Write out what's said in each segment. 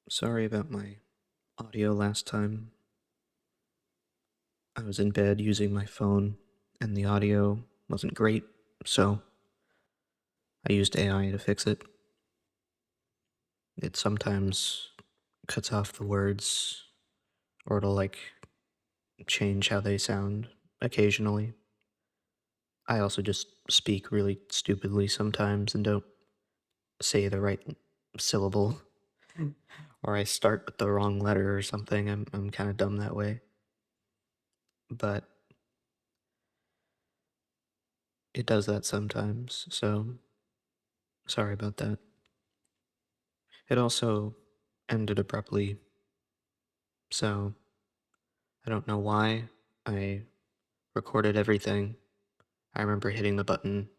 Sorry about my audio last time. I was in bed using my phone, and the audio wasn't great, so I used AI to fix it. It sometimes cuts off the words, or it'll change how they sound occasionally. I also just speak really stupidly sometimes and don't say the right syllable, or I start with the wrong letter or something. I'm kind of dumb that way. But it does that sometimes, so sorry about that. It also ended abruptly, so I don't know why. I recorded everything. I remember hitting the button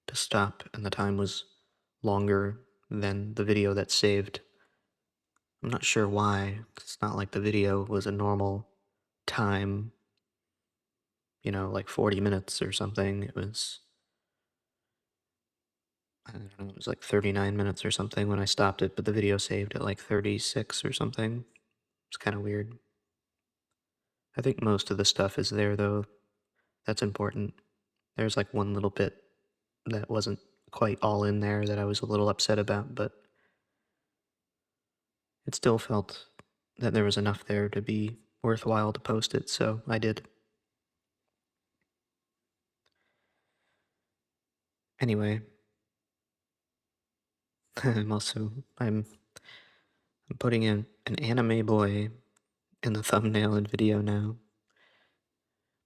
to stop, and the time was longer than the video that's saved. I'm not sure why. It's not like the video was a normal time, like 40 minutes or something. I don't know, it was like 39 minutes or something when I stopped it, but the video saved at like 36 or something. It's kind of weird. I think most of the stuff is there, though. That's important. There's like one little bit that wasn't quite all in there that I was a little upset about, but it still felt that there was enough there to be worthwhile to post it, so I did. Anyway, I'm putting in an anime boy in the thumbnail and video now.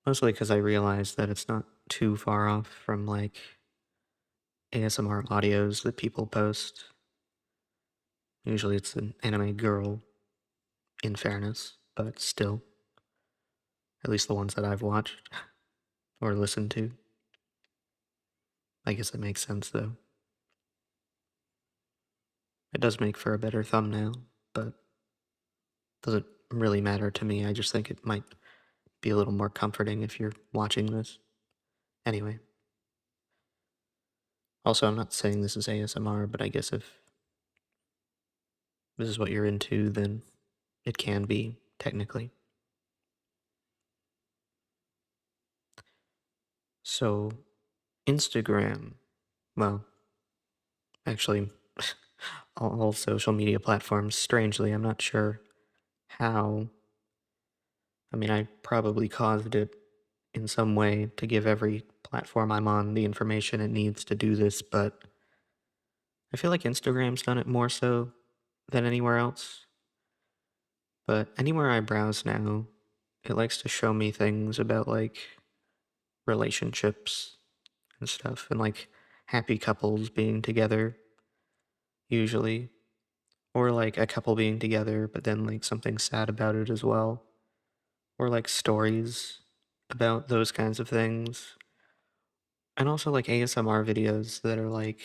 Mostly because I realized that it's not too far off from like ASMR audios that people post. Usually it's an anime girl, in fairness, but still. At least the ones that I've watched or listened to. I guess that makes sense, though. It does make for a better thumbnail, but doesn't really matter to me. I just think it might be a little more comforting if you're watching this. Anyway. Also, I'm not saying this is ASMR, but I guess if this is what you're into, then it can be, technically. So, Instagram, well, actually, all social media platforms, strangely, I'm not sure how. I mean, I probably caused it in some way to give every platform I'm on the information it needs to do this, but I feel like Instagram's done it more so than anywhere else. But anywhere I browse now, it likes to show me things about like relationships and stuff, and like happy couples being together, usually. Or like a couple being together, but then like something sad about it as well. Or like stories about those kinds of things. And also like ASMR videos that are like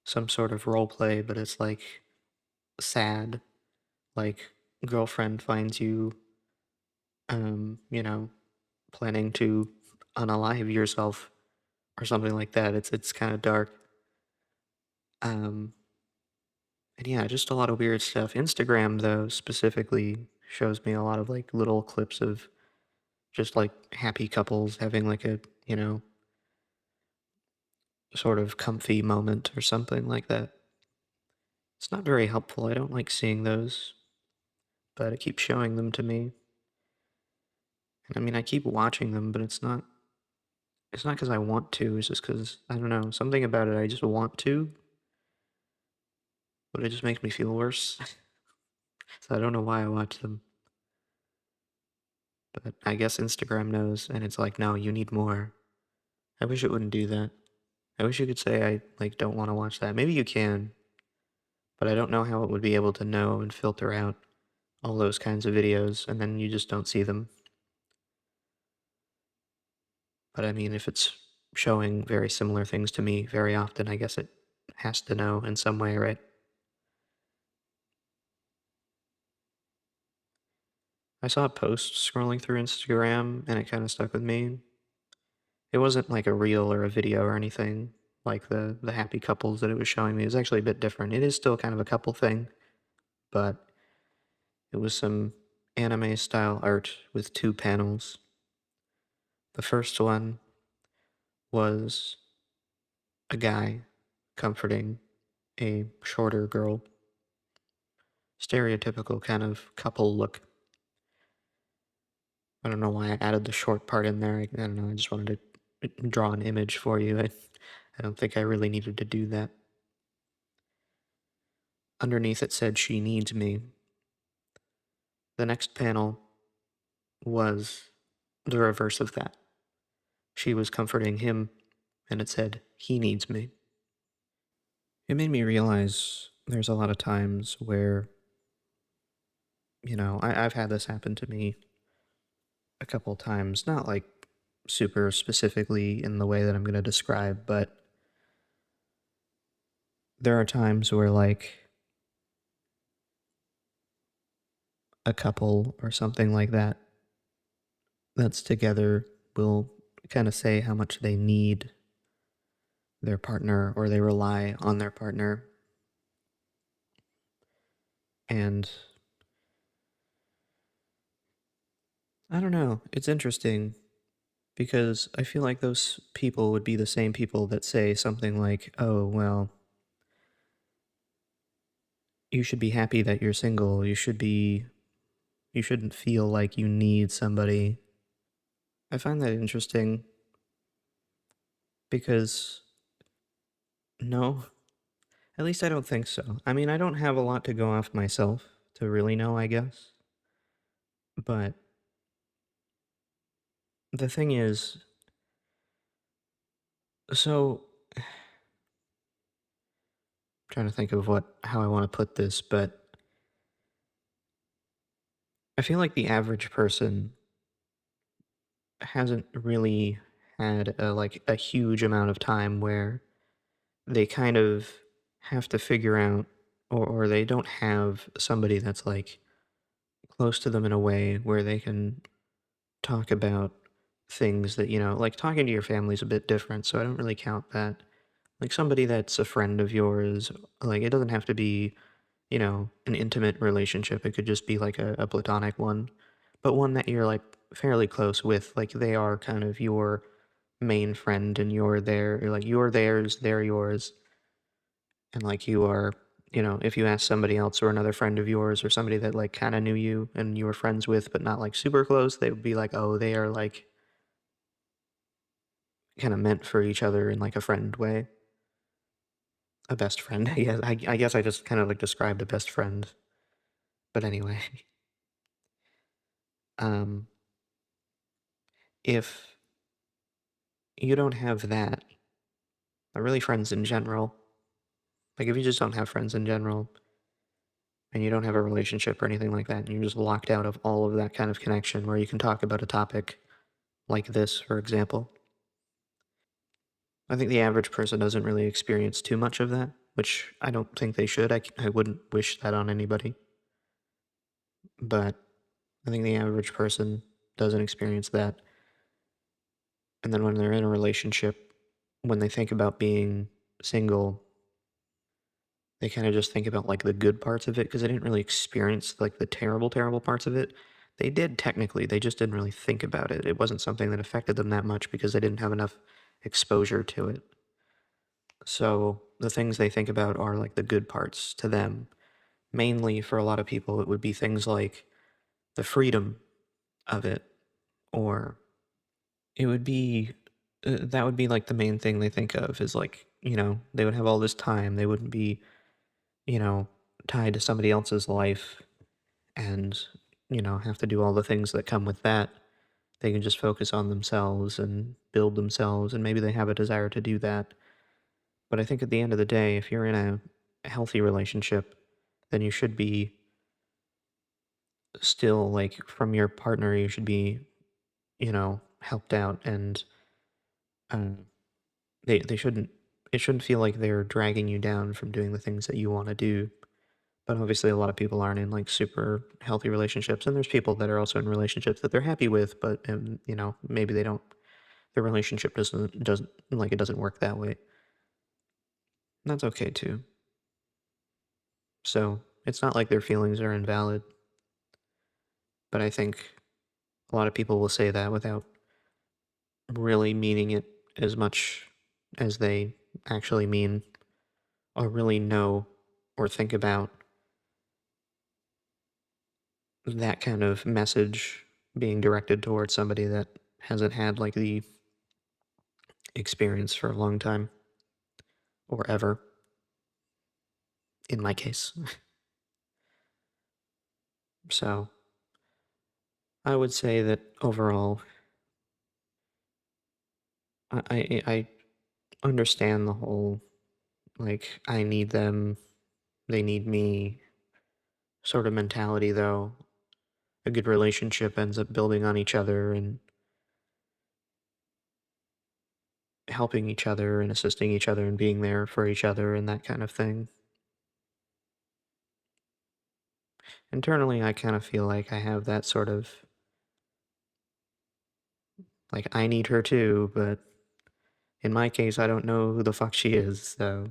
some sort of role play, but it's like sad. Like girlfriend finds you, you know, planning to unalive yourself or something like that. It's kind of dark. Um, and yeah, just a lot of weird stuff. Instagram though specifically shows me a lot of like little clips of just like happy couples having like a sort of comfy moment or something like that. It's not very helpful. I don't like seeing those, but it keeps showing them to me. And I mean, I keep watching them, but it's not because I want to. It's just because I don't know, something about it. I just want to, but it just makes me feel worse. So I don't know why I watch them. But I guess Instagram knows, and it's like, no, you need more. I wish it wouldn't do that. I wish you could say I like don't want to watch that. Maybe you can, but I don't know how it would be able to know and filter out all those kinds of videos, and then you just don't see them. But I mean, if it's showing very similar things to me very often, I guess it has to know in some way, right? I saw a post scrolling through Instagram and it kind of stuck with me. It wasn't like a reel or a video or anything like the happy couples that it was showing me. It was actually a bit different. It is still kind of a couple thing, but It was some anime style art with two panels. The first one was a guy comforting a shorter girl. Stereotypical kind of couple look. I don't know why I added the short part in there. I don't know. I just wanted to draw an image for you. I don't think I really needed to do that. Underneath it said, "She needs me." The next panel was the reverse of that. She was comforting him, and it said, "He needs me." It made me realize there's a lot of times where, I've had this happen to me a couple times, not like super specifically in the way that I'm going to describe, but there are times where, like, a couple or something like that that's together will kind of say how much they need their partner or they rely on their partner. And I don't know, it's interesting because I feel like those people would be the same people that say something like, "Oh, well, you should be happy that you're single. You shouldn't feel like you need somebody." I find that interesting because no, at least I don't think so. I mean, I don't have a lot to go off myself to really know, I guess. But the thing is, so I'm trying to think of how I want to put this, but I feel like the average person hasn't really had a huge amount of time where they kind of have to figure out, or they don't have somebody that's like close to them in a way where they can talk about things that, like talking to your family is a bit different, so I don't really count that. Like somebody that's a friend of yours, like it doesn't have to be, an intimate relationship. It could just be like a platonic one, but one that you're like fairly close with. Like they are kind of your main friend and you're theirs, they're yours. And like you are, if you ask somebody else or another friend of yours or somebody that like kind of knew you and you were friends with, but not like super close, they would be like, oh, they are like kind of meant for each other in like a friend way. A best friend. Yeah, I guess I just kind of like described a best friend. But anyway, um, if you don't have that, or really friends in general, like if you just don't have friends in general and you don't have a relationship or anything like that, and you're just locked out of all of that kind of connection where you can talk about a topic like this, for example, I think the average person doesn't really experience too much of that, which I don't think they should. I wouldn't wish that on anybody, but I think the average person doesn't experience that. And then when they're in a relationship, when they think about being single, they kind of just think about like the good parts of it because they didn't really experience like the terrible, terrible parts of it. They did technically, they just didn't really think about it. It wasn't something that affected them that much because they didn't have enough exposure to it. So the things they think about are like the good parts to them. Mainly for a lot of people, it would be things like the freedom of it, or it would be that would be like the main thing they think of is like, they would have all this time. They wouldn't be, you know, tied to somebody else's life and, have to do all the things that come with that. They can just focus on themselves and build themselves, and maybe they have a desire to do that. But I think at the end of the day, if you're in a healthy relationship, then you should be still like from your partner, you should be, helped out and uh, they shouldn't it shouldn't feel like they're dragging you down from doing the things that you want to do. But obviously a lot of people aren't in like super healthy relationships and there's people that are also in relationships that they're happy with, but maybe they don't their relationship doesn't like it doesn't work that way. And that's okay too. So, it's not like their feelings are invalid. But I think a lot of people will say that without really meaning it as much as they actually mean, or really know or think about that kind of message being directed towards somebody that hasn't had like the experience for a long time or ever, in my case. So I would say that overall, I understand the whole like I need them, they need me sort of mentality, though. A good relationship ends up building on each other and helping each other and assisting each other and being there for each other and that kind of thing. Internally, I kind of feel like I have that sort of like I need her too, but in my case, I don't know who the fuck she is, so.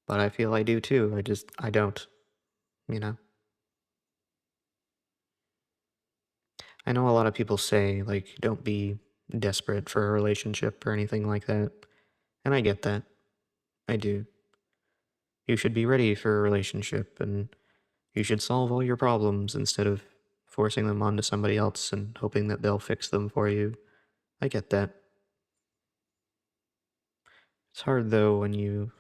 But I feel I do too. I don't, you know? I know a lot of people say, like, don't be desperate for a relationship or anything like that. And I get that. I do. You should be ready for a relationship and you should solve all your problems instead of forcing them onto somebody else and hoping that they'll fix them for you. I get that. It's hard though when you've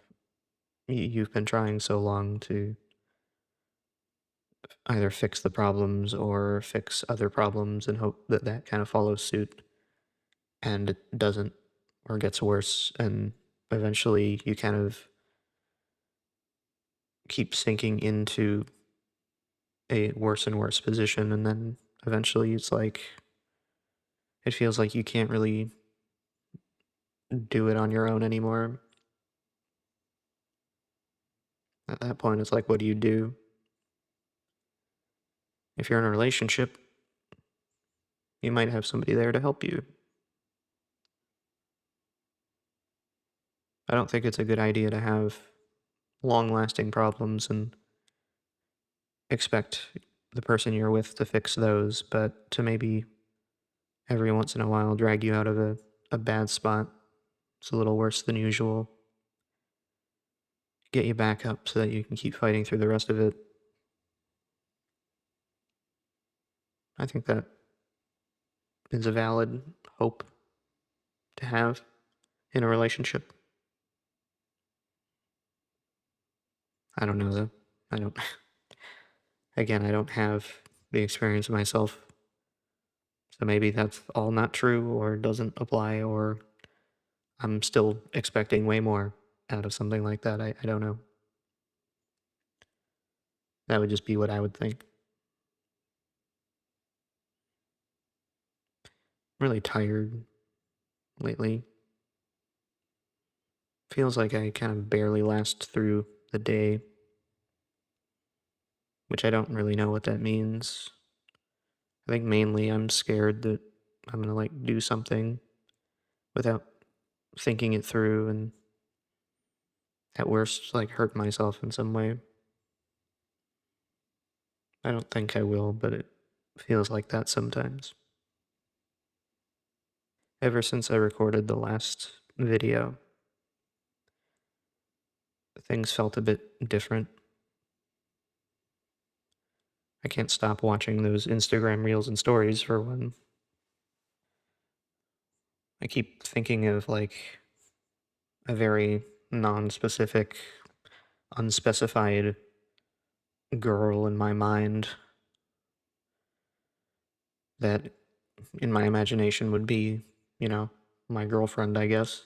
been trying so long to either fix the problems or fix other problems and hope that that kind of follows suit and it doesn't or gets worse and eventually you kind of keep sinking into a worse and worse position and then eventually it's like it feels like you can't really do it on your own anymore. At that point it's like what do you do? If you're in a relationship, you might have somebody there to help you. I don't think it's a good idea to have long-lasting problems and expect the person you're with to fix those, but to maybe every once in a while drag you out of a bad spot. It's a little worse than usual. Get you back up so that you can keep fighting through the rest of it. I think that is a valid hope to have in a relationship. I don't know though. I don't, again, I don't have the experience myself. So maybe that's all not true or doesn't apply or I'm still expecting way more out of something like that. I don't know. That would just be what I would think. I'm really tired lately. Feels like I kind of barely last through the day, which I don't really know what that means. I think mainly I'm scared that I'm gonna like do something without thinking it through and at worst like hurt myself in some way. I don't think I will, but it feels like that sometimes. Ever since I recorded the last video, things felt a bit different. I can't stop watching those Instagram reels and stories for one. I keep thinking of like a very non-specific, unspecified girl in my mind that in my imagination would be, you know, my girlfriend, I guess.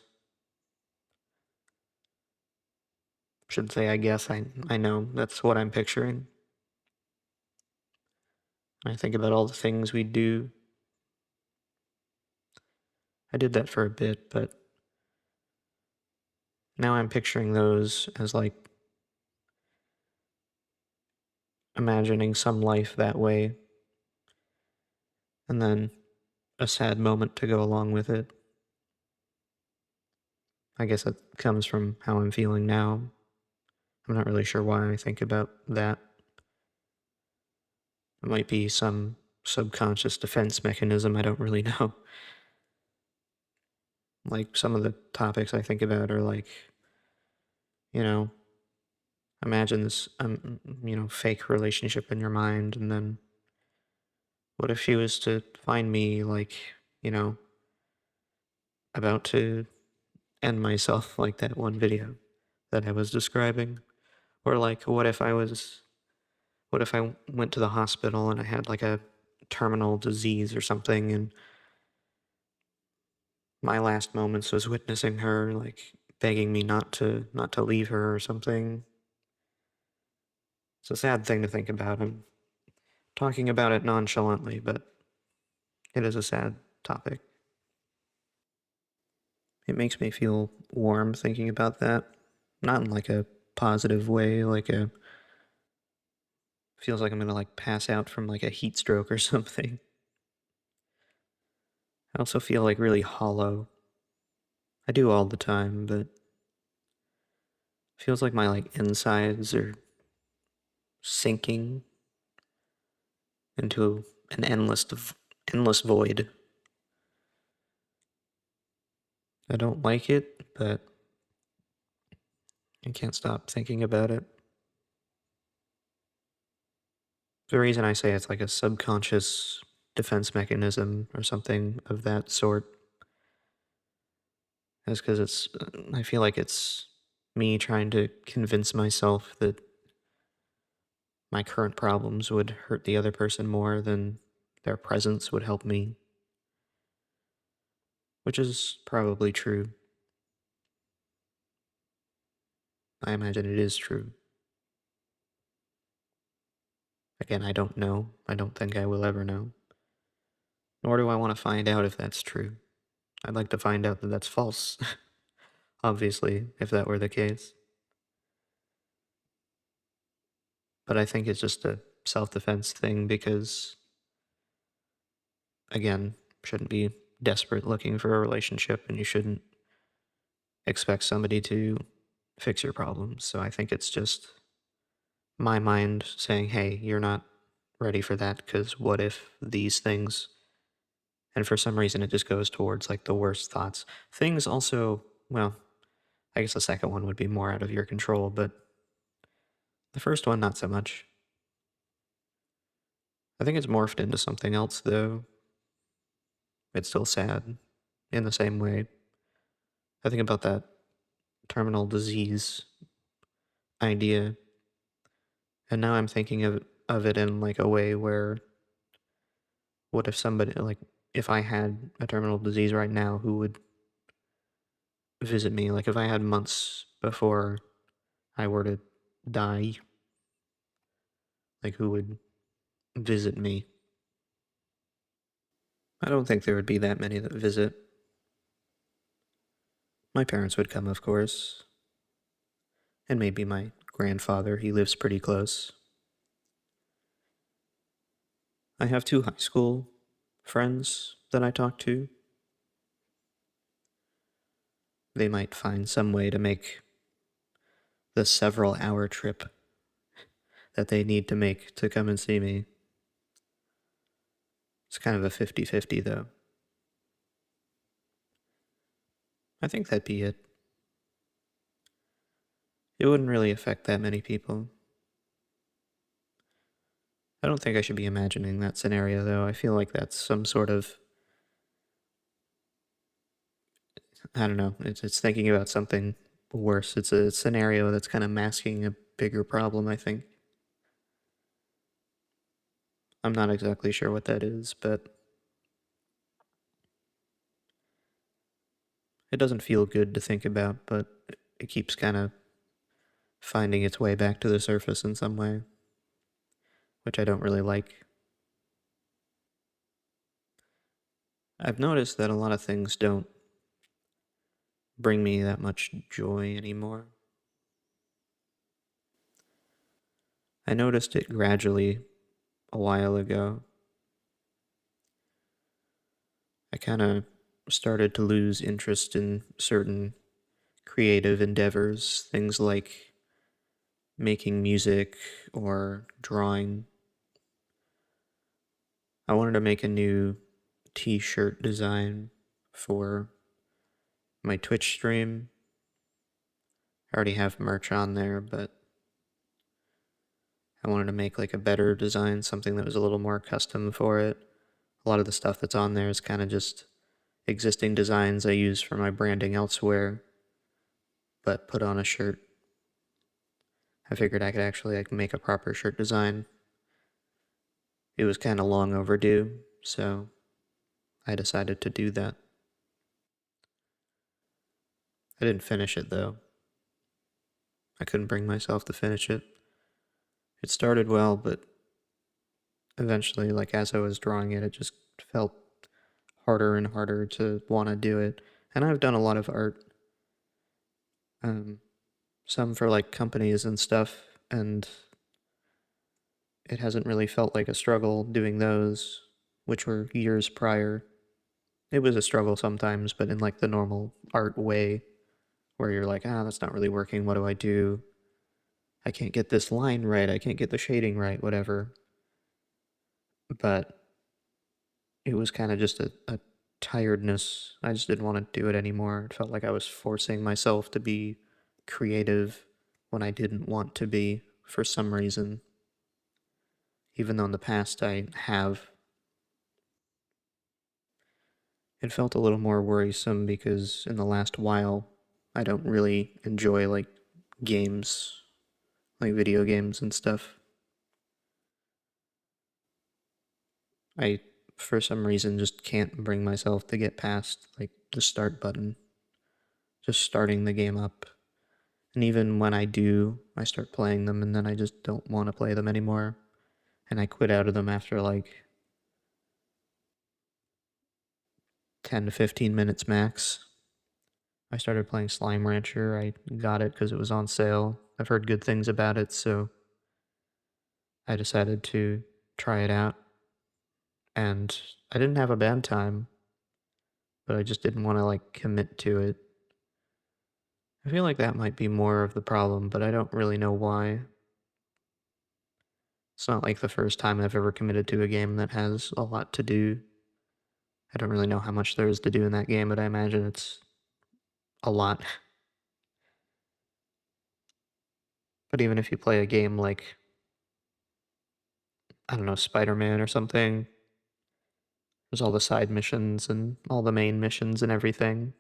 Should say I guess, I know that's what I'm picturing. I think about all the things we do. I did that for a bit, but now I'm picturing those as like imagining some life that way, and then a sad moment to go along with it. I guess it comes from how I'm feeling now. I'm not really sure why I think about that. It might be some subconscious defense mechanism, I don't really know. Like, some of the topics I think about are like, you know, imagine this, fake relationship in your mind, and then what if she was to find me, like, you know, about to end myself like that one video that I was describing? Or like, what if I went to the hospital and I had like a terminal disease or something, and my last moments was witnessing her like begging me not to leave her or something. It's a sad thing to think about. I'm talking about it nonchalantly, but it is a sad topic. It makes me feel warm thinking about that. Not in like a positive way, like a feels like I'm gonna like pass out from like a heat stroke or something. I also feel like really hollow. I do all the time, but feels like my like insides are sinking into an endless void. I don't like it, but I can't stop thinking about it. The reason I say it's like a subconscious defense mechanism or something of that sort is because I feel like it's me trying to convince myself that my current problems would hurt the other person more than their presence would help me, which is probably true. I imagine it is true. Again, I don't know. I don't think I will ever know. Nor do I want to find out if that's true. I'd like to find out that that's false, obviously, if that were the case. But I think it's just a self defense thing because, again, shouldn't be desperate looking for a relationship, and you shouldn't expect somebody to fix your problems. So I think it's just my mind saying, hey, you're not ready for that because what if these things? And for some reason, it just goes towards like the worst thoughts. Things also, well, I guess the second one would be more out of your control, but the first one, not so much. I think it's morphed into something else, though. It's still sad in the same way. I think about that terminal disease idea, and now I'm thinking of it in like a way where what if somebody, like, if I had a terminal disease right now, who would visit me? Like, if I had months before I were to die, like, who would visit me? I don't think there would be that many that visit. My parents would come, of course, and maybe my grandfather, he lives pretty close. I have two high school friends that I talk to. They might find some way to make the several hour trip that they need to make to come and see me. It's kind of a 50-50, though. I think that'd be it. It wouldn't really affect that many people. I don't think I should be imagining that scenario, though. I feel like that's some sort of, I don't know, it's thinking about something worse. It's a scenario that's kind of masking a bigger problem, I think. I'm not exactly sure what that is, but it doesn't feel good to think about, but it keeps kind of finding its way back to the surface in some way, which I don't really like. I've noticed that a lot of things don't bring me that much joy anymore. I noticed it gradually a while ago. I kind of started to lose interest in certain creative endeavors, things like making music or drawing. I wanted to make a new t-shirt design for my Twitch stream. I already have merch on there, but I wanted to make like a better design, something that was a little more custom for it. A lot of the stuff that's on there is kind of just existing designs I use for my branding elsewhere, but put on a shirt. I figured I could actually like make a proper shirt design. It was kind of long overdue, so I decided to do that. I didn't finish it though. I couldn't bring myself to finish it. It started well, but eventually, like as I was drawing it, it just felt harder and harder to want to do it. And I've done a lot of art, um, some for like companies and stuff, and it hasn't really felt like a struggle doing those, which were years prior. It was a struggle sometimes, but in like the normal art way, where you're like, that's not really working. What do I do? I can't get this line right. I can't get the shading right, whatever. But it was kind of just a tiredness. I just didn't want to do it anymore. It felt like I was forcing myself to be creative when I didn't want to be for some reason, even though in the past I have. It felt a little more worrisome because in the last while, I don't really enjoy like games, like video games and stuff. I, for some reason, just can't bring myself to get past like the start button, just starting the game up. And even when I do, I start playing them and then I just don't want to play them anymore. And I quit out of them after like 10 to 15 minutes max. I started playing Slime Rancher. I got it because it was on sale. I've heard good things about it, so I decided to try it out. And I didn't have a bad time, but I just didn't want to like commit to it. I feel like that might be more of the problem, but I don't really know why. It's not like the first time I've ever committed to a game that has a lot to do. I don't really know how much there is to do in that game, but I imagine it's a lot. But even if you play a game like, I don't know, Spider-Man or something, there's all the side missions and all the main missions and everything.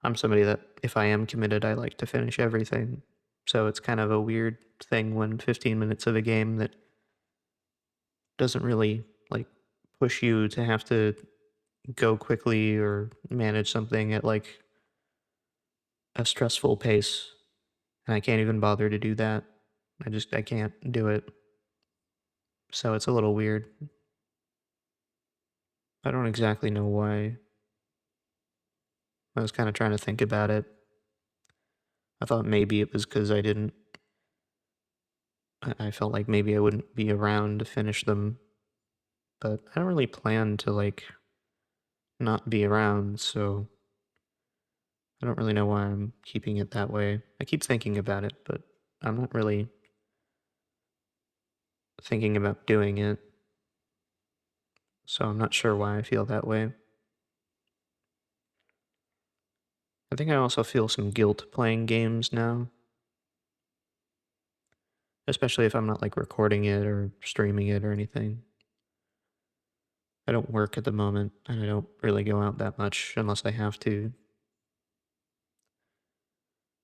I'm somebody that, if I am committed, I like to finish everything. So it's kind of a weird thing when 15 minutes of a game that doesn't really like push you to have to go quickly or manage something at like a stressful pace. And I can't even bother to do that. I can't do it. So it's a little weird. I don't exactly know why. I was kind of trying to think about it. I thought maybe it was because I felt like maybe I wouldn't be around to finish them, but I don't really plan to like not be around, so I don't really know why I'm keeping it that way. I keep thinking about it, but I'm not really thinking about doing it, so I'm not sure why I feel that way. I think I also feel some guilt playing games now, especially if I'm not like recording it or streaming it or anything. I don't work at the moment, and I don't really go out that much unless I have to.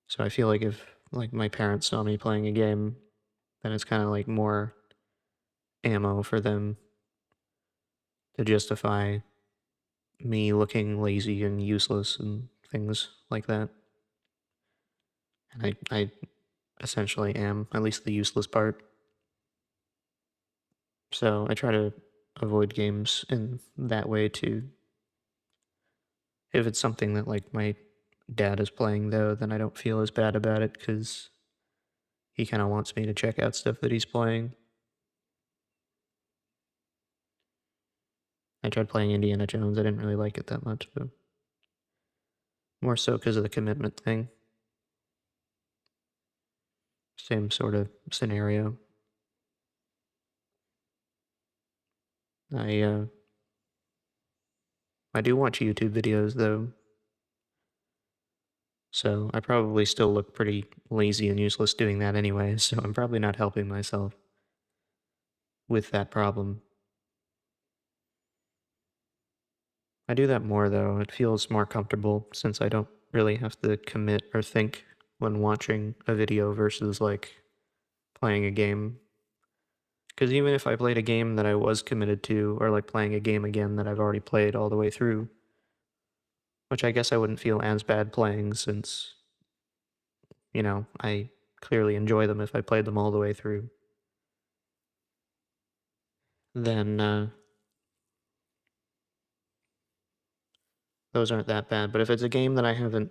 So I feel like if like my parents saw me playing a game, then it's kind of like more ammo for them to justify me looking lazy and useless and things like that. And I essentially am, at least the useless part. So I try to avoid games in that way too. If it's something that like my dad is playing though, then I don't feel as bad about it because he kind of wants me to check out stuff that he's playing. I tried playing Indiana Jones. I didn't really like it that much, but more so because of the commitment thing. Same sort of scenario. I uh I do watch YouTube videos though, so I probably still look pretty lazy and useless doing that anyway, so I'm probably not helping myself with that problem. I do that more though. It feels more comfortable since I don't really have to commit or think when watching a video versus like playing a game. Because even if I played a game that I was committed to, or like playing a game again that I've already played all the way through, which I guess I wouldn't feel as bad playing since, I clearly enjoy them if I played them all the way through, then those aren't that bad. But if it's a game that I haven't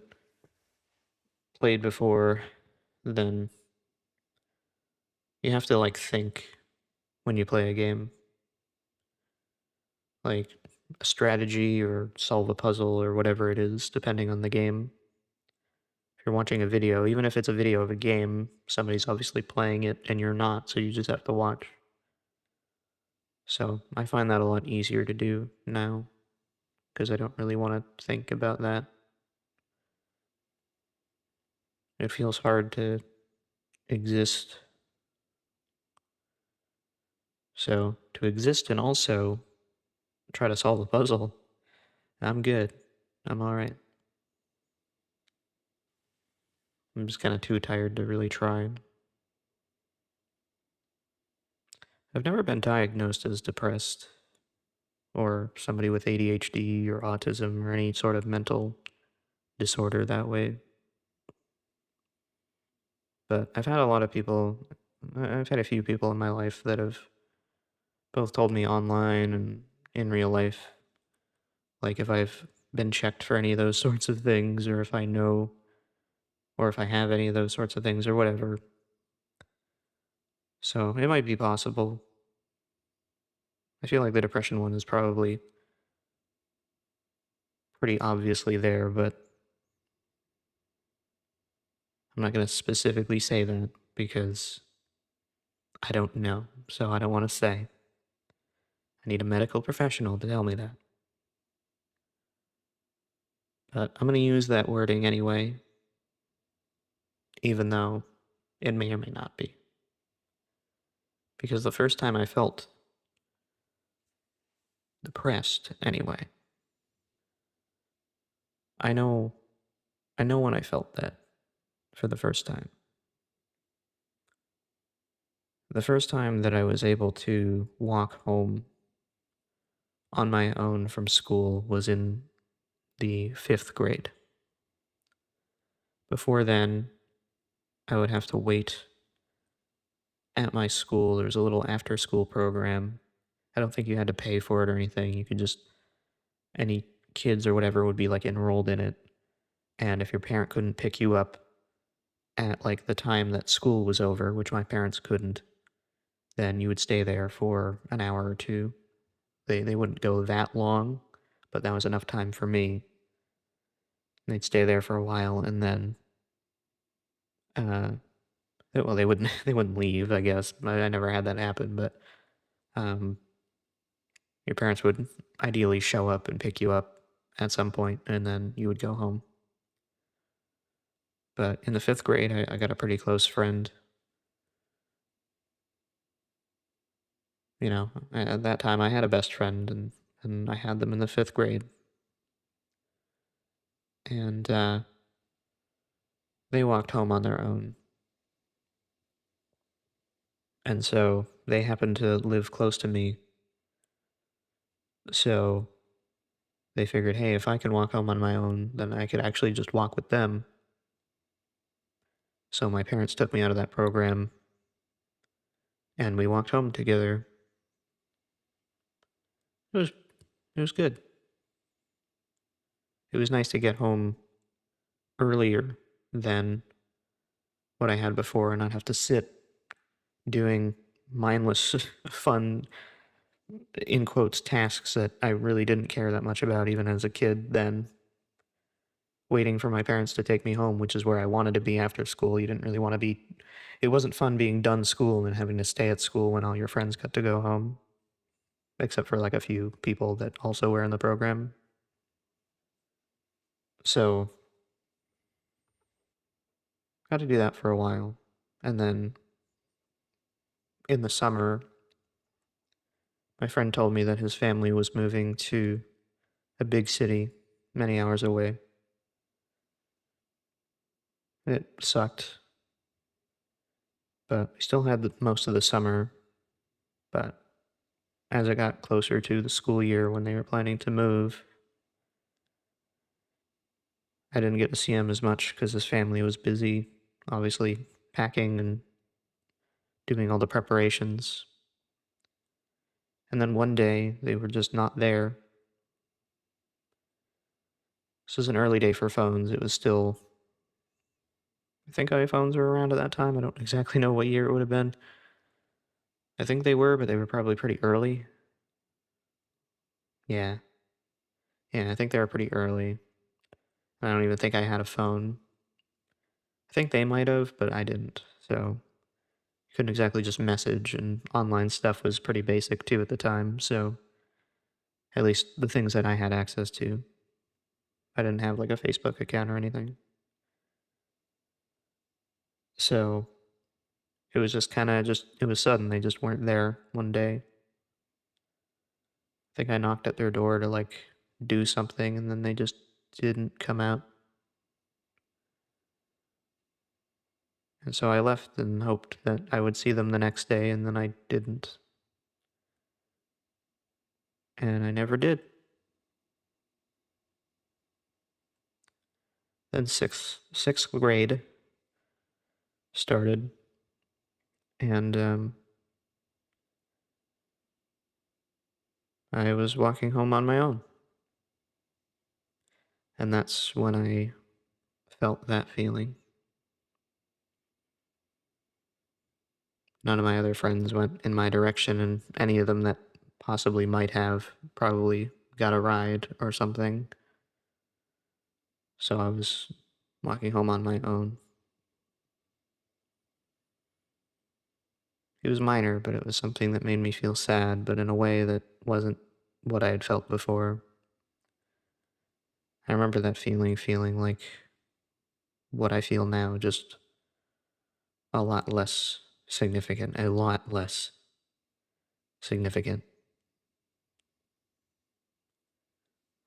played before, then you have to like think when you play a game, like a strategy or solve a puzzle or whatever it is, depending on the game. If you're watching a video, even if it's a video of a game, somebody's obviously playing it and you're not, so you just have to watch. So I find that a lot easier to do now because I don't really want to think about that. It feels hard to exist. So to exist and also try to solve a puzzle, I'm good. I'm alright. I'm just kind of too tired to really try. I've never been diagnosed as depressed or somebody with ADHD or autism or any sort of mental disorder that way. But I've had a lot of people, I've had a few people in my life that have both told me online and in real life, like if I've been checked for any of those sorts of things, or if I know, or if I have any of those sorts of things, or whatever. So it might be possible. I feel like the depression one is probably pretty obviously there, but I'm not going to specifically say that because I don't know. So I don't want to say. I need a medical professional to tell me that. But I'm going to use that wording anyway, even though it may or may not be. Because the first time I felt depressed, anyway, I know I know when I felt that for the first time. The first time that I was able to walk home on my own from school was in the 5th grade. Before then, I would have to wait at my school. There was a little after school program. I don't think you had to pay for it or anything. You could just, any kids or whatever would be like enrolled in it. And if your parent couldn't pick you up at like the time that school was over, which my parents couldn't, then you would stay there for an hour or two. They wouldn't go that long, but that was enough time for me. They'd stay there for a while and then uh well they wouldn't they wouldn't leave, I guess. I never had that happen, but um your parents would ideally show up and pick you up at some point and then you would go home. But in the 5th grade I got a pretty close friend. At that time I had a best friend and I had them in the 5th grade. And they walked home on their own. And so they happened to live close to me. So they figured, hey, if I can walk home on my own, then I could actually just walk with them. So my parents took me out of that program and we walked home together. It was good. It was nice to get home earlier than what I had before and not have to sit doing mindless fun in quotes tasks that I really didn't care that much about even as a kid then. Waiting for my parents to take me home, which is where I wanted to be after school. You didn't really want to be. It wasn't fun being done school and having to stay at school when all your friends got to go home. except for like a few people that also were in the program. So got to do that for a while. And then in the summer, my friend told me that his family was moving to a big city many hours away. It sucked, but we still had most of the summer. But as it got closer to the school year when they were planning to move, I didn't get to see him as much because his family was busy, obviously, packing and doing all the preparations. And then one day, they were just not there. This was an early day for phones. It was still, I think iPhones were around at that time. I don't exactly know what year it would have been. I think they were, but they were probably pretty early. Yeah. Yeah, I think they were pretty early. I don't even think I had a phone. I think they might have, but I didn't. So couldn't exactly just message, and online stuff was pretty basic too at the time. So at least the things that I had access to, I didn't have like a Facebook account or anything. So it was just kind of just, it was sudden. They just weren't there one day. I think I knocked at their door to like do something, and then they just didn't come out. And so I left and hoped that I would see them the next day, and then I didn't. And I never did. Then sixth grade started, and I was walking home on my own. And that's when I felt that feeling. None of my other friends went in my direction, and any of them that possibly might have probably got a ride or something. So I was walking home on my own. It was minor, but it was something that made me feel sad, but in a way that wasn't what I had felt before. I remember that feeling like what I feel now, just a lot less significant, a lot less significant.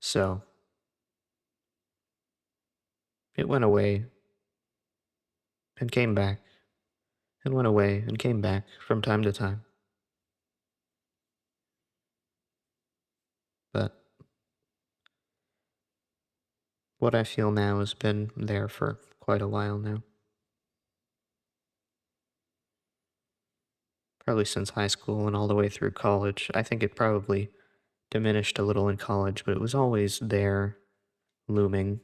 So it went away and came back, and went away and came back from time to time. But what I feel now has been there for quite a while now. Probably since high school and all the way through college. I think it probably diminished a little in college, but it was always there, looming.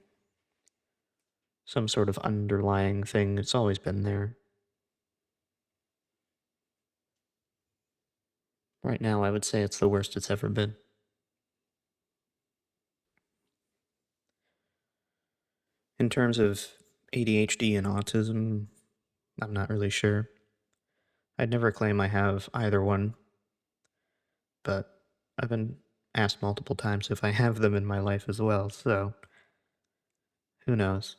Some sort of underlying thing. It's always been there. Right now, I would say it's the worst it's ever been. In terms of ADHD and autism, I'm not really sure. I'd never claim I have either one, but I've been asked multiple times if I have them in my life as well, so who knows?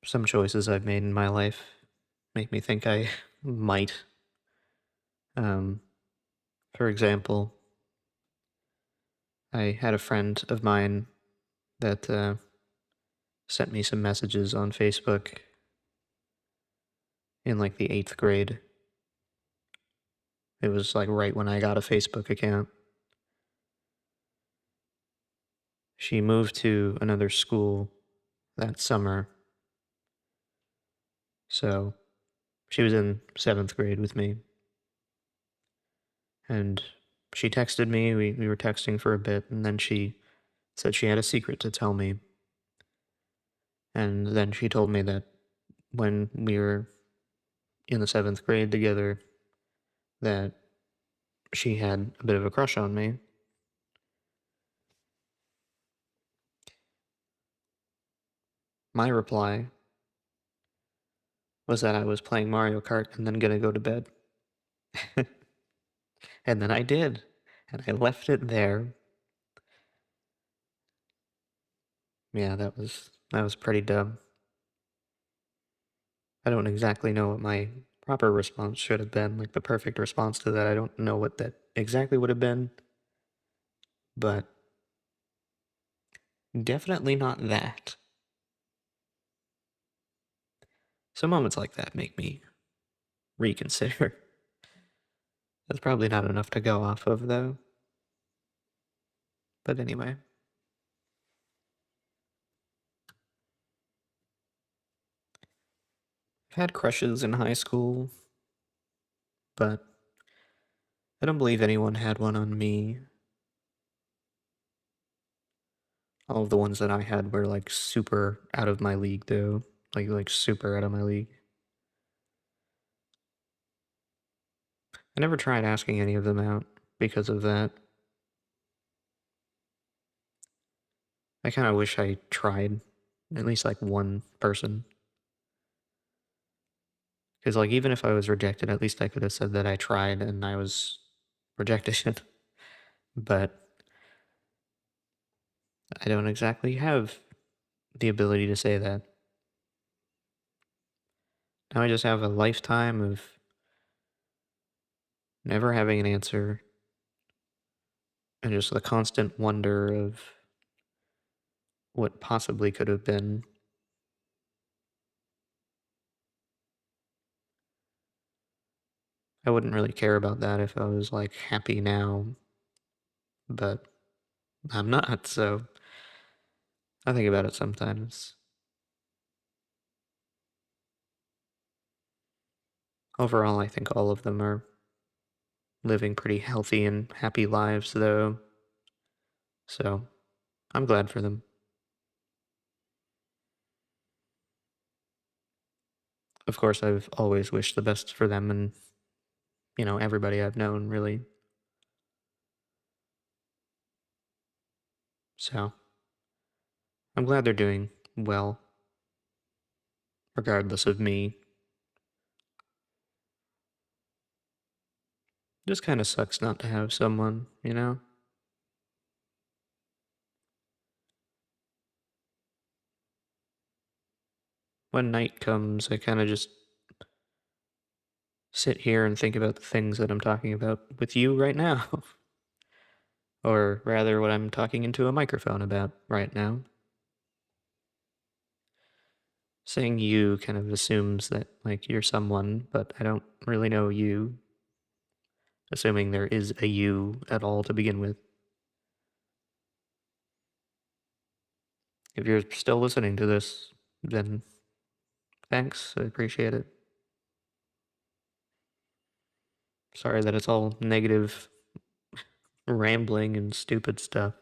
Some choices I've made in my life make me think I might. Um, for example, I had a friend of mine that sent me some messages on Facebook in like the 8th grade. It was like right when I got a Facebook account. She moved to another school that summer, so she was in 7th grade with me. And she texted me, we were texting for a bit, and then she said she had a secret to tell me. And then she told me that when we were in the 7th grade together, that she had a bit of a crush on me. My reply was that I was playing Mario Kart and then gonna go to bed. And then I did, and I left it there. Yeah, that was pretty dumb. I don't exactly know what my proper response should have been, like the perfect response to that. I don't know what that exactly would have been, but definitely not that. So moments like that make me reconsider. That's probably not enough to go off of, though. But anyway, I've had crushes in high school, but I don't believe anyone had one on me. All of the ones that I had were like super out of my league, though. Like super out of my league. I never tried asking any of them out because of that. I kind of wish I tried at least like one person. Because like even if I was rejected, at least I could have said that I tried and I was rejected. But I don't exactly have the ability to say that. Now I just have a lifetime of never having an answer and just the constant wonder of what possibly could have been. I wouldn't really care about that if I was like happy now, but I'm not, so I think about it sometimes. Overall, I think all of them are living pretty healthy and happy lives, though, so I'm glad for them. Of course, I've always wished the best for them and, everybody I've known, really. So I'm glad they're doing well, regardless of me. Just kind of sucks not to have someone, you know? When night comes, I kind of just sit here and think about the things that I'm talking about with you right now. Or rather, what I'm talking into a microphone about right now. Saying you kind of assumes that, like, you're someone, but I don't really know you. Assuming there is a you at all to begin with. If you're still listening to this, then thanks. I appreciate it. Sorry that it's all negative, rambling, and stupid stuff.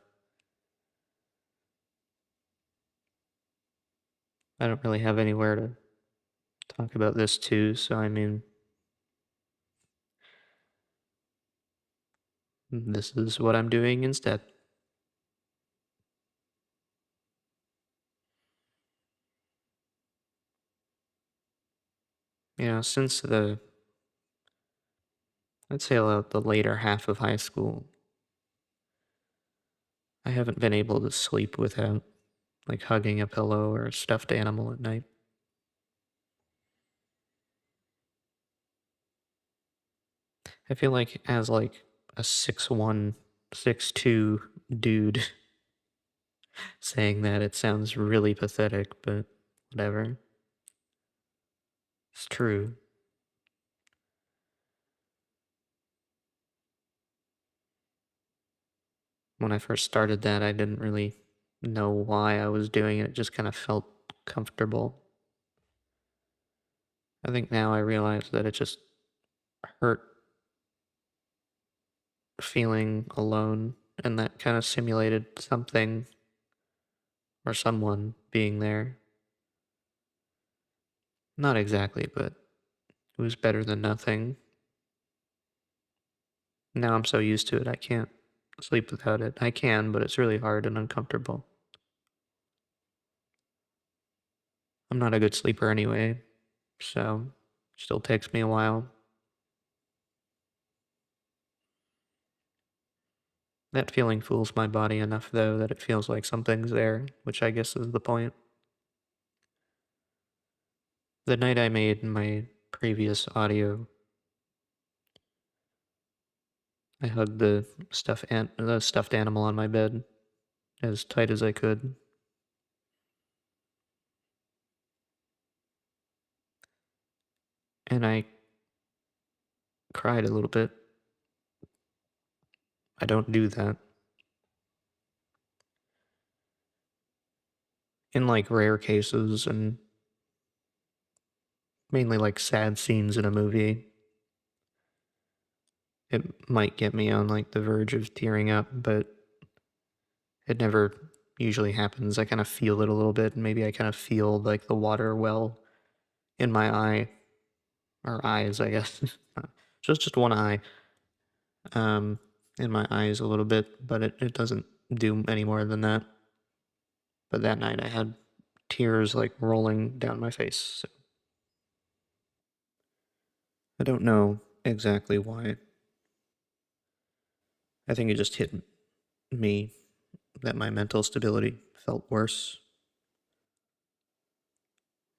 I don't really have anywhere to talk about this too, so I mean, this is what I'm doing instead. Since I'd say the later half of high school, I haven't been able to sleep without, like, hugging a pillow or a stuffed animal at night. I feel like as, like, a 6'1", 6'2" dude saying that, it sounds really pathetic, but whatever. It's true. When I first started that, I didn't really know why I was doing it. It just kind of felt comfortable. I think now I realize that it just hurt feeling alone, and that kind of simulated something or someone being there. Not exactly, but it was better than nothing. Now I'm so used to it, I can't sleep without it. I can, but it's really hard and uncomfortable. I'm not a good sleeper anyway, so it still takes me a while. That feeling fools my body enough, though, that it feels like something's there, which I guess is the point. The night I made my previous audio, I hugged the stuffed animal on my bed as tight as I could, and I cried a little bit. I don't do that. In like rare cases and mainly like sad scenes in a movie, it might get me on like the verge of tearing up, but it never usually happens. I kind of feel it a little bit, and maybe I kind of feel like the water well in my eye, or eyes, I guess. Just one eye, um, in my eyes a little bit, but it doesn't do any more than that. But that night I had tears like rolling down my face. So I don't know exactly why. I think it just hit me that my mental stability felt worse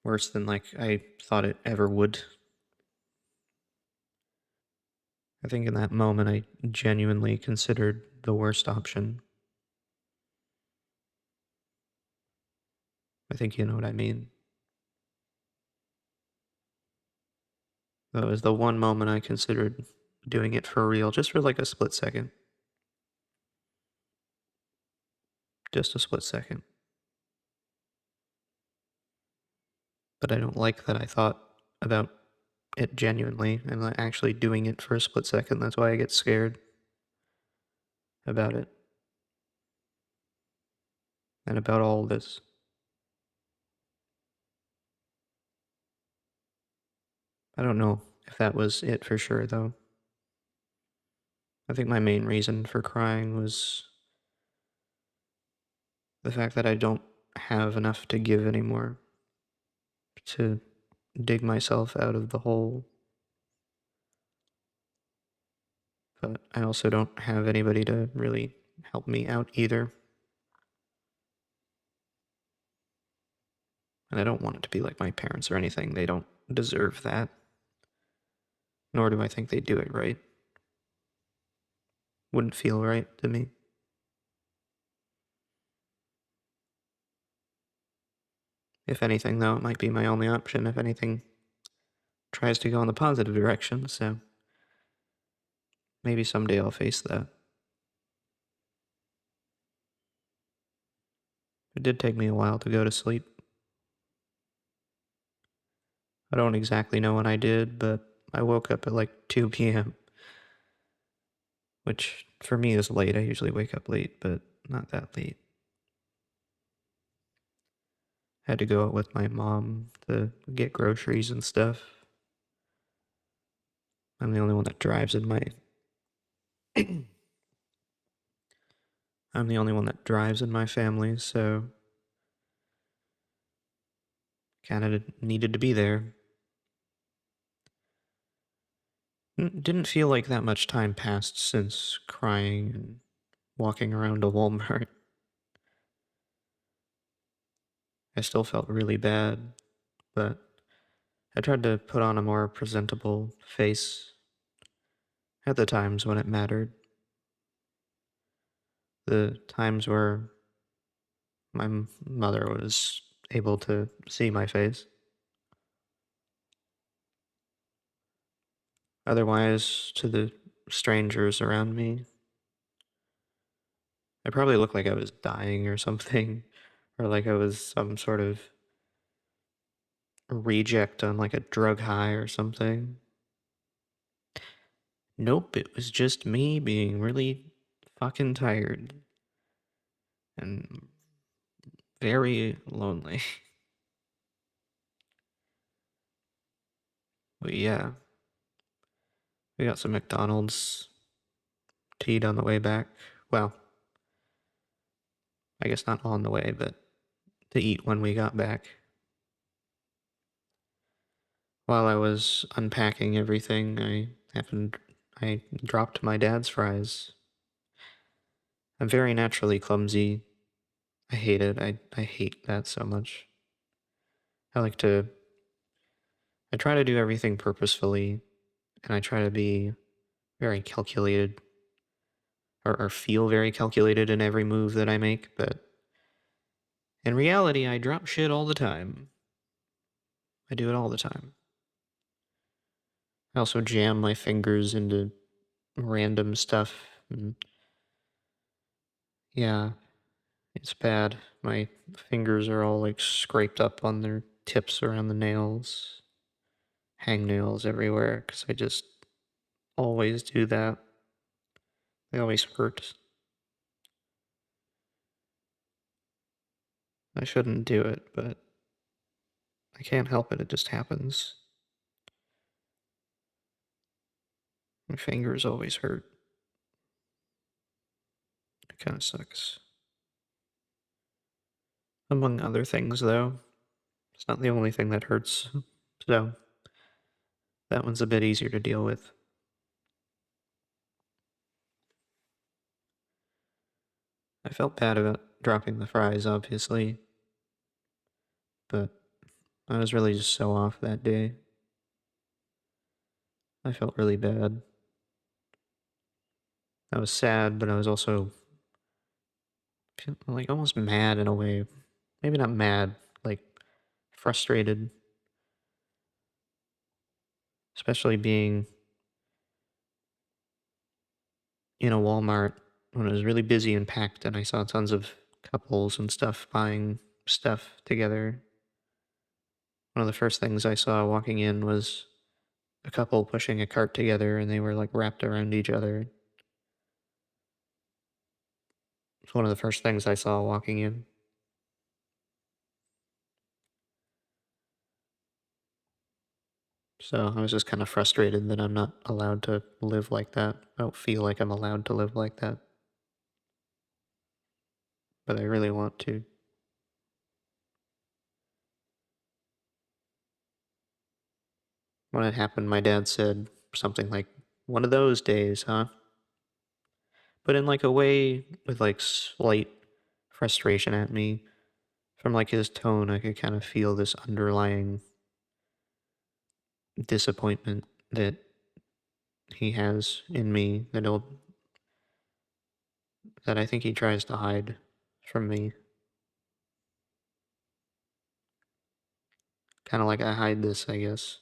than like I thought it ever would. I think in that moment I genuinely considered the worst option. I think you know what I mean. That was the one moment I considered doing it for real, just for like a split second. Just a split second. But I don't like that I thought about it genuinely and like actually doing it for a split second. That's why I get scared about it and about all this. I don't know if that was it for sure, though. I think my main reason for crying was the fact that I don't have enough to give anymore to dig myself out of the hole. But I also don't have anybody to really help me out either. And I don't want it to be like my parents or anything. They don't deserve that. Nor do I think they do it right. Wouldn't feel right to me. If anything, though, it might be my only option if anything tries to go in the positive direction, so maybe someday I'll face that. It did take me a while to go to sleep. I don't exactly know when I did, but I woke up at like 2 p.m., which for me is late. I usually wake up late, but not that late. I had to go out with my mom to get groceries and stuff. I'm the only one that drives in my I'm the only one that drives in my family, so kind of needed to be there. Didn't feel like that much time passed since crying and walking around a Walmart. I still felt really bad, but I tried to put on a more presentable face at the times when it mattered. The times where my mother was able to see my face. Otherwise, to the strangers around me, I probably looked like I was dying or something, or like I was some sort of reject on like a drug high or something. Nope, it was just me being really fucking tired and very lonely. But yeah, we got some McDonald's to eat on the way back. Well, I guess not on the way, but to eat when we got back. While I was unpacking everything, I dropped my dad's fries. I'm very naturally clumsy. I hate it. I hate that so much. I like to, I try to do everything purposefully, and I try to be very calculated, or feel very calculated in every move that I make, but in reality, I drop shit all the time. I do it all the time. I also jam my fingers into random stuff. And yeah, it's bad. My fingers are all like scraped up on their tips around the nails, hangnails everywhere, because I just always do that. They always hurt. I shouldn't do it, but I can't help it. It just happens. My fingers always hurt. It kind of sucks. Among other things, though, it's not the only thing that hurts. So, that one's a bit easier to deal with. I felt bad about dropping the fries, obviously, but I was really just so off that day. I felt really bad. I was sad, but I was also like almost mad in a way. Maybe not mad, like frustrated, especially being in a Walmart when it was really busy and packed, and I saw tons of couples and stuff buying stuff together. One of the first things I saw walking in was a couple pushing a cart together, and they were like wrapped around each other. It's one of the first things I saw walking in. So I was just kind of frustrated that I'm not allowed to live like that. I don't feel like I'm allowed to live like that, but I really want to. When it happened, my dad said something like, "One of those days, huh?" But in like a way with like slight frustration at me. From like his tone, I could kind of feel this underlying disappointment that he has in me that I think he tries to hide from me. Kind of like I hide this, I guess.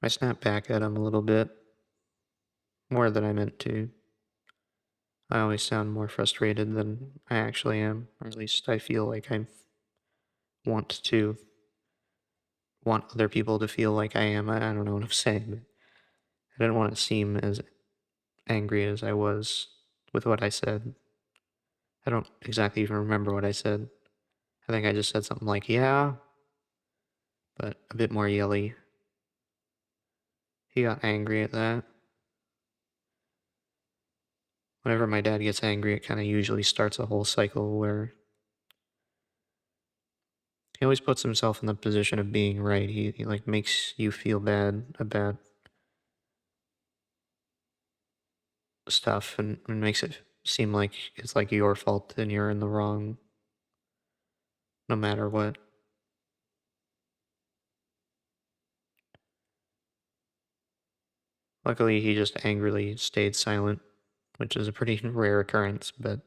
I snap back at him a little bit, more than I meant to. I always sound more frustrated than I actually am, or at least I feel like I want to want other people to feel like I am. I don't know what I'm saying, but I didn't want to seem as angry as I was with what I said. I don't exactly even remember what I said. I think I just said something like, yeah, but a bit more yelly. He got angry at that. Whenever my dad gets angry, it kind of usually starts a whole cycle where he always puts himself in the position of being right. He like makes you feel bad about stuff and makes it seem like it's like your fault and you're in the wrong no matter what. Luckily, he just angrily stayed silent, which is a pretty rare occurrence, but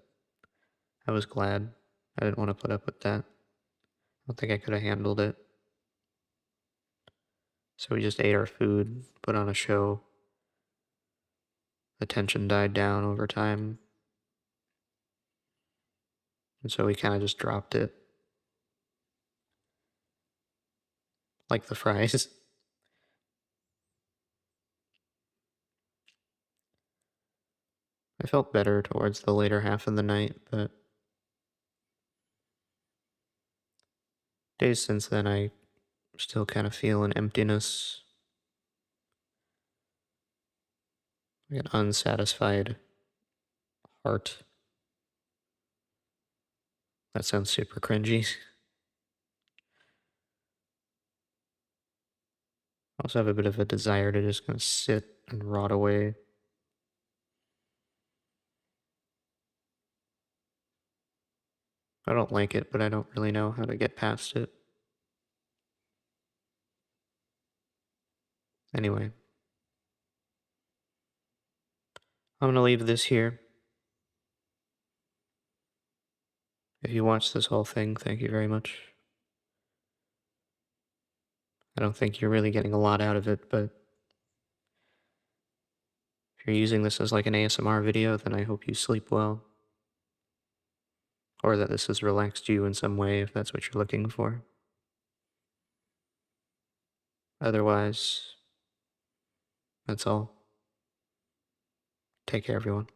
I was glad. I didn't want to put up with that. I don't think I could have handled it. So we just ate our food, put on a show. The tension died down over time, and so we kind of just dropped it. Like the fries. I felt better towards the later half of the night, but days since then I still kind of feel an emptiness, like an unsatisfied heart. That sounds super cringy. I also have a bit of a desire to just kind of sit and rot away. I don't like it, but I don't really know how to get past it. Anyway, I'm gonna leave this here. If you watched this whole thing, thank you very much. I don't think you're really getting a lot out of it, but if you're using this as like an ASMR video, then I hope you sleep well. Or that this has relaxed you in some way if that's what you're looking for. Otherwise, that's all. Take care, everyone.